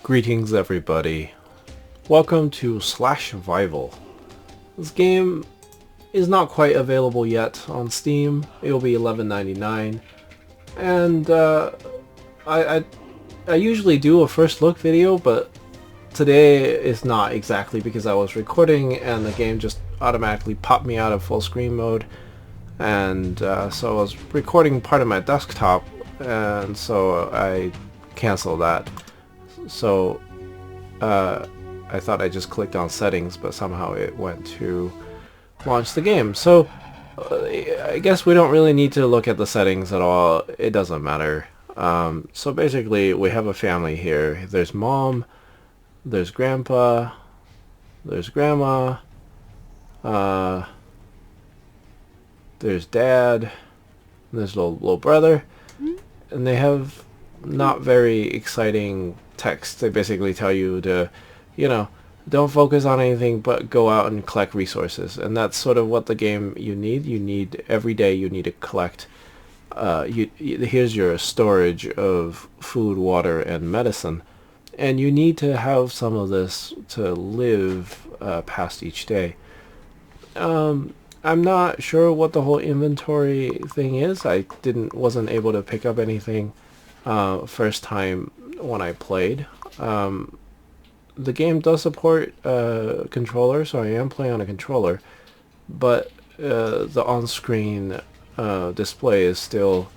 Greetings everybody. Welcome to Slashvival. This game is not quite available yet on Steam. It will be $11.99, and I usually do a first look video, but today is not exactly because I was recording and the game just automatically popped me out of full screen mode, and so I was recording part of my desktop, and so I canceled that. So I thought I just clicked on settings, but somehow it went to launch the game. So I guess we don't really need to look at the settings at all. It doesn't matter. So basically we have a family here. There's mom, there's grandpa, there's grandma, there's dad, there's little brother, and they have not very exciting text. They basically tell you to, don't focus on anything but go out and collect resources, and that's sort of what the game you need every day. You need to collect here's your storage of food, water, and medicine, and you need to have some of this to live past each day. I'm not sure what the whole inventory thing is. I wasn't able to pick up anything first time when I played. The game does support controller, so I am playing on a controller, but the on-screen display is still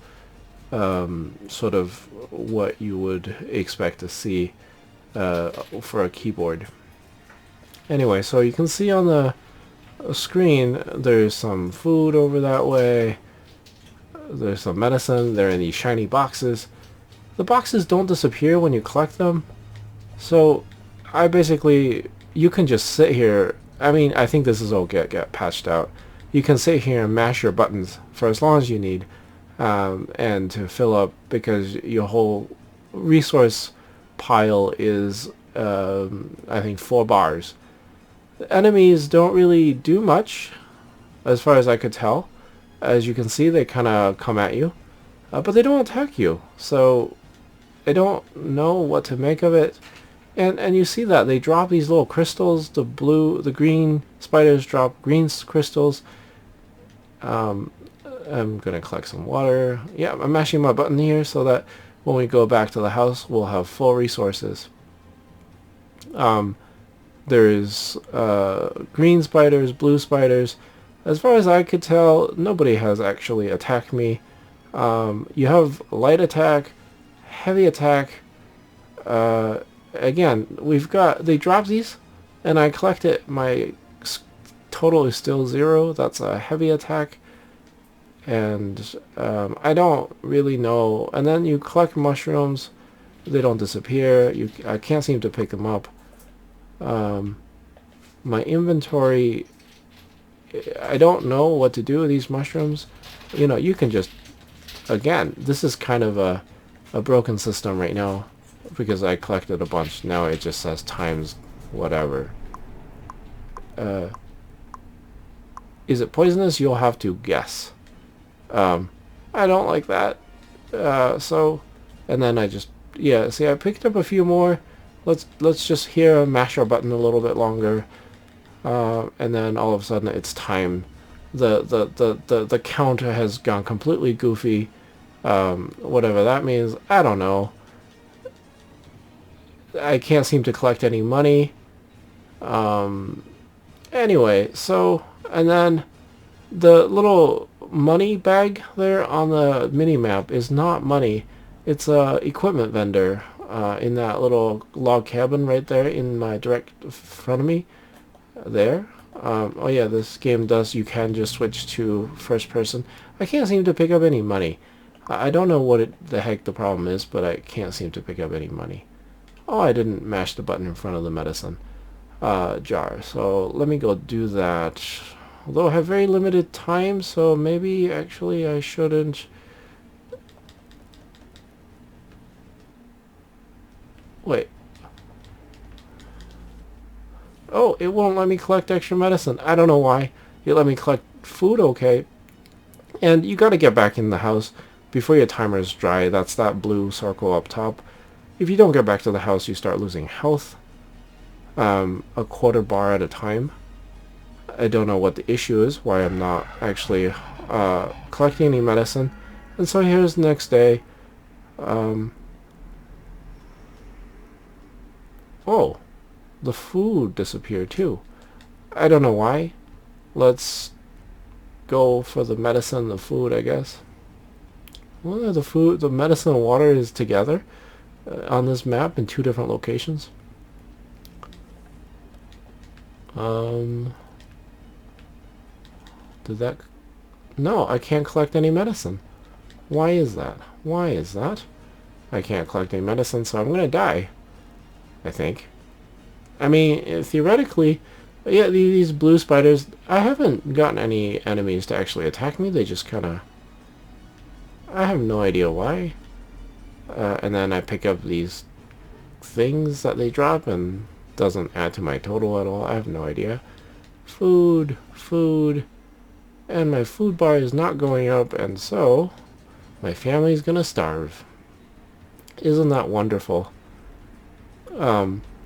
sort of what you would expect to see for a keyboard. Anyway, so you can see on the screen there's some food over that way, there's some medicine, they're in these shiny boxes. The boxes don't disappear when you collect them, so you can just sit here. I think this is all get patched out. You can sit here and mash your buttons for as long as you need, and to fill up, because your whole resource pile is I think 4 bars. The enemies don't really do much as far as I could tell. As you can see, they kind of come at you, but they don't attack you, so I don't know what to make of it. And you see that they drop these little crystals. The green spiders drop green crystals. I'm gonna collect some water. Yeah, I'm mashing my button here so that when we go back to the house, we'll have full resources. There's green spiders, blue spiders. As far as I could tell, nobody has actually attacked me. You have light attack, heavy attack. Again, they drop these, and I collect it. My total is still 0. That's a heavy attack, and I don't really know. And then you collect mushrooms; they don't disappear. I can't seem to pick them up. My inventory, I don't know what to do with these mushrooms. You can just, again, this is kind of a broken system right now, because I collected a bunch. Now it just says times whatever. Is it poisonous? You'll have to guess. I don't like that. And then see, I picked up a few more. Let's just here mash our button a little bit longer, and then all of a sudden it's time. The counter has gone completely goofy. Whatever that means, I don't know. I can't seem to collect any money. Anyway, so, and then the little money bag there on the mini-map is not money. It's a equipment vendor in that little log cabin right there in my direct front of me. There. Oh yeah, this game you can just switch to first person. I can't seem to pick up any money. I don't know what the heck the problem is, but I can't seem to pick up any money. Oh, I didn't mash the button in front of the medicine jar, so let me go do that. Although I have very limited time, so maybe actually I shouldn't. Wait. Oh, it won't let me collect extra medicine. I don't know why. It let me collect food, okay. And you gotta get back in the house before your timer is dry. That's that blue circle up top. If you don't get back to the house, you start losing health, a quarter bar at a time. I don't know what the issue is, why I'm not actually collecting any medicine. And so here's the next day. Oh, the food disappeared too. I don't know why. Let's go for the medicine, the food, I guess. Well, the food, the medicine and water is together on this map in 2 different locations. Did that... No, I can't collect any medicine. Why is that? Why is that? I can't collect any medicine, so I'm gonna die. I think. I mean, theoretically, yeah, these blue spiders, I haven't gotten any enemies to actually attack me. They just kind of... I have no idea why. And then I pick up these things that they drop and doesn't add to my total at all. I have no idea. Food, food, and my food bar is not going up, and so my family's gonna starve. Isn't that wonderful?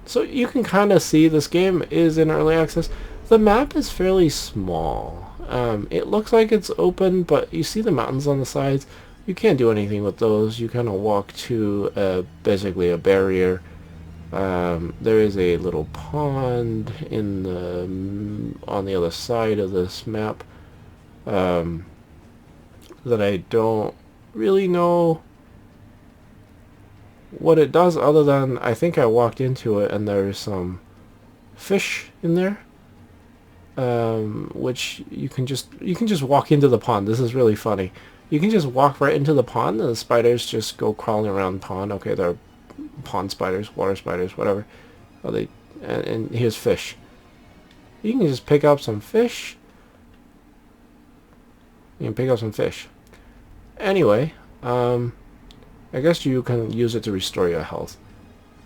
So you can kind of see this game is in early access. The map is fairly small. It looks like it's open, but you see the mountains on the sides. You can't do anything with those. You kind of walk to basically a barrier. There is a little pond in on the other side of this map that I don't really know what it does, other than I think I walked into it and there's some fish in there, which you can just walk into the pond. This is really funny. You can just walk right into the pond and the spiders just go crawling around the pond. Okay, they're pond spiders, water spiders, whatever. Oh, and here's fish. You can just pick up some fish. You can pick up some fish. Anyway, I guess you can use it to restore your health.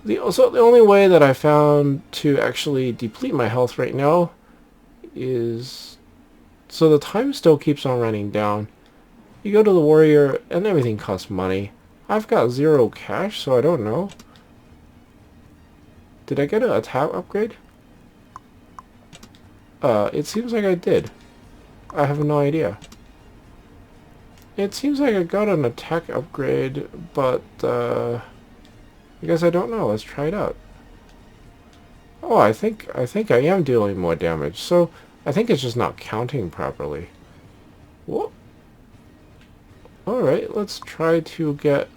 The only way that I found to actually deplete my health right now is... So the time still keeps on running down. You go to the warrior and everything costs money. I've got 0 cash, so I don't know. Did I get an attack upgrade? It seems like I did. I have no idea. It seems like I got an attack upgrade, but I guess I don't know. Let's try it out. Oh, I think I am dealing more damage. So I think it's just not counting properly. Whoa. Alright, let's try to get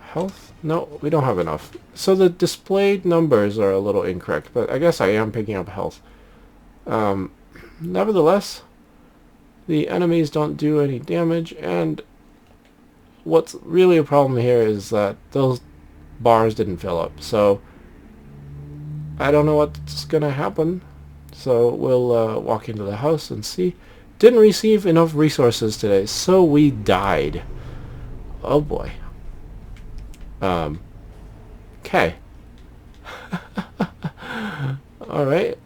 health. No, we don't have enough. So the displayed numbers are a little incorrect, but I guess I am picking up health. Nevertheless, the enemies don't do any damage, and what's really a problem here is that those bars didn't fill up. So I don't know what's gonna happen. So we'll walk into the house and see. Didn't receive enough resources today, so we died. Oh boy. Okay. Alright,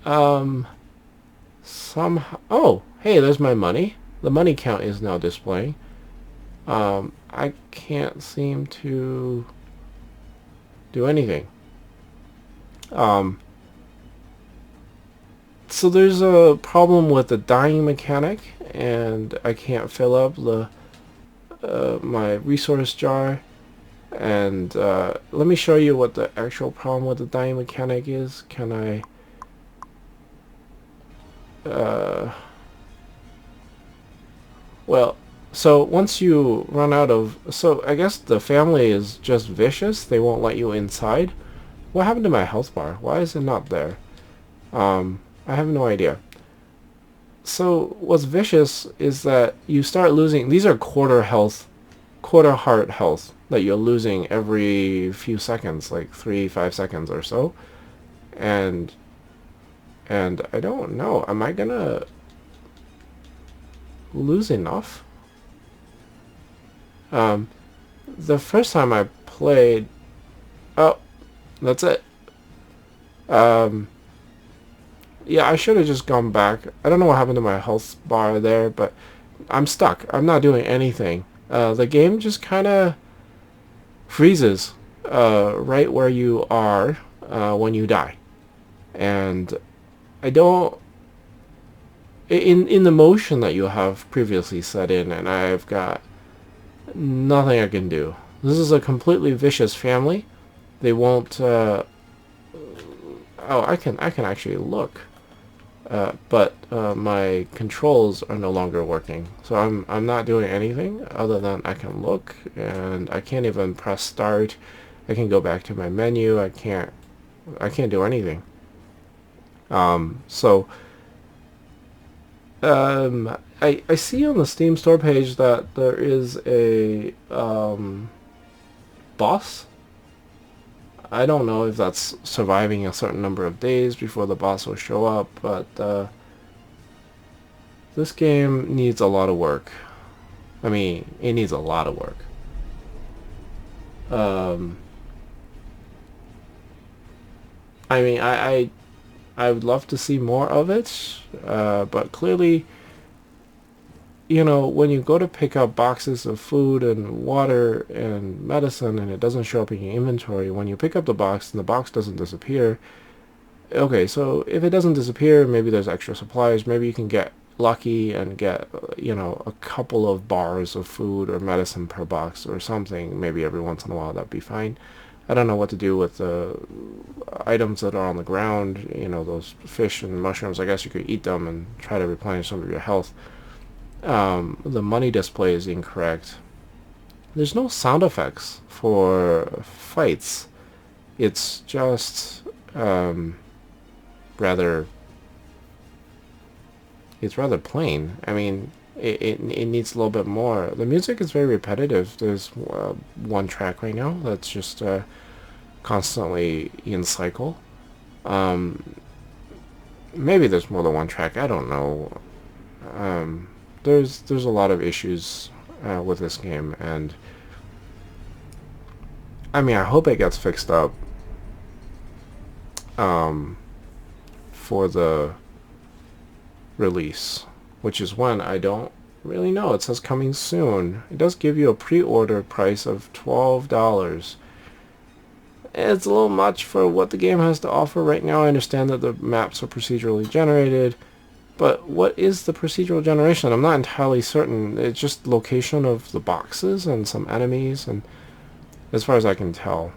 somehow... Oh, hey, there's my money. The money count is now displaying. I can't seem to do anything. So there's a problem with the dying mechanic, and I can't fill up the my resource jar. And let me show you what the actual problem with the dying mechanic is. Can I... well, so once you run out of... So I guess the family is just vicious. They won't let you inside. What happened to my health bar? Why is it not there? I have no idea. So what's vicious is that you start losing... These are quarter heart health that you're losing every few seconds, like 3-5 seconds or so. And I don't know, am I gonna lose enough? The first time I played... Oh, that's it. Yeah, I should have just gone back. I don't know what happened to my health bar there, but I'm stuck. I'm not doing anything. The game just kind of freezes. right where you are when you die. And I don't... In the motion that you have previously set in, and I've got nothing I can do. This is a completely vicious family. They won't... oh, I can actually look. But my controls are no longer working. So I'm not doing anything other than I can look, and I can't even press start. I can go back to my menu. I can't do anything. So I see on the Steam store page that there is a boss. I don't know if that's surviving a certain number of days before the boss will show up, but this game needs a lot of work. I mean, it needs a lot of work. I mean, I would love to see more of it, but clearly, you know, when you go to pick up boxes of food and water and medicine and it doesn't show up in your inventory, when you pick up the box and the box doesn't disappear, okay, so if it doesn't disappear, maybe there's extra supplies, maybe you can get lucky and get, you know, a couple of bars of food or medicine per box or something, maybe every once in a while. That'd be fine. I don't know what to do with the items that are on the ground, you know, those fish and mushrooms. I guess you could eat them and try to replenish some of your health. The money display is incorrect. There's no sound effects for fights. It's just rather plain. I mean, it needs a little bit more. The music is very repetitive. There's one track right now that's just constantly in cycle. Maybe there's more than one track. I don't know. There's a lot of issues with this game, and I mean, I hope it gets fixed up for the release, which is when, I don't really know. It says coming soon. It does give you a pre-order price of $12. It's a little much for what the game has to offer right now. I understand that the maps are procedurally generated, but what is the procedural generation? I'm not entirely certain. It's just location of the boxes and some enemies, and as far as I can tell.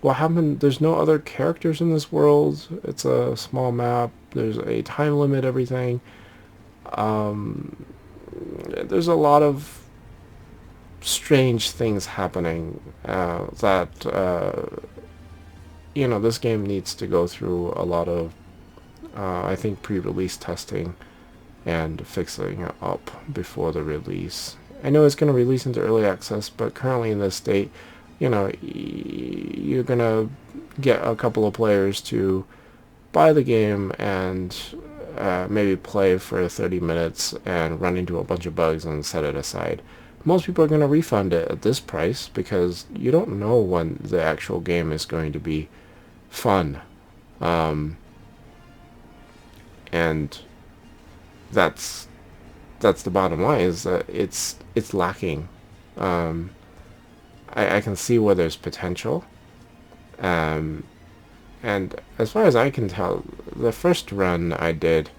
What happened? There's no other characters in this world. It's a small map. There's a time limit, everything. There's a lot of strange things happening that, you know, this game needs to go through a lot of, I think, pre-release testing and fixing it up before the release. I know it's going to release into early access, but currently in this state, you know, you're going to get a couple of players to buy the game and maybe play for 30 minutes and run into a bunch of bugs and set it aside. Most people are going to refund it at this price because you don't know when the actual game is going to be fun. And that's the bottom line, is that it's lacking. I can see where there's potential. And as far as I can tell, the first run I did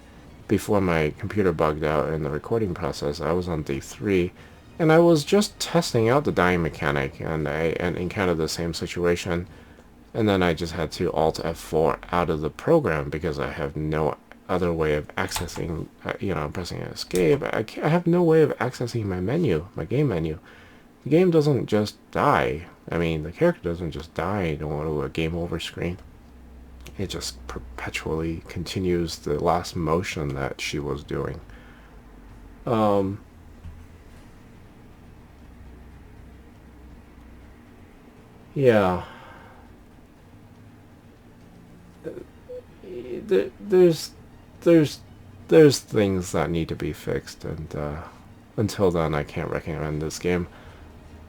before my computer bugged out in the recording process, I was on day 3, and I was just testing out the dying mechanic, and I encountered the same situation, and then I just had to Alt F4 out of the program because I have no other way of accessing, you know, pressing escape. I have no way of accessing my menu, my game menu. The game doesn't just die. I mean, the character doesn't just die and go to a game over screen. It just perpetually continues the last motion that she was doing. Yeah. There's things that need to be fixed, and until then, I can't recommend this game.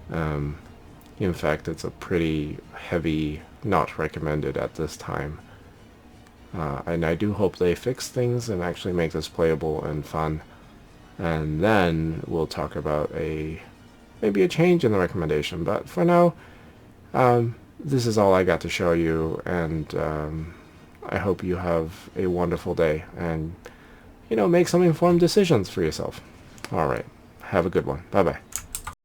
In fact, it's a pretty heavy not recommended at this time. And I do hope they fix things and actually make this playable and fun. And then we'll talk about maybe a change in the recommendation. But for now, This is all I got to show you, and I hope you have a wonderful day, and, make some informed decisions for yourself. Alright, have a good one. Bye-bye.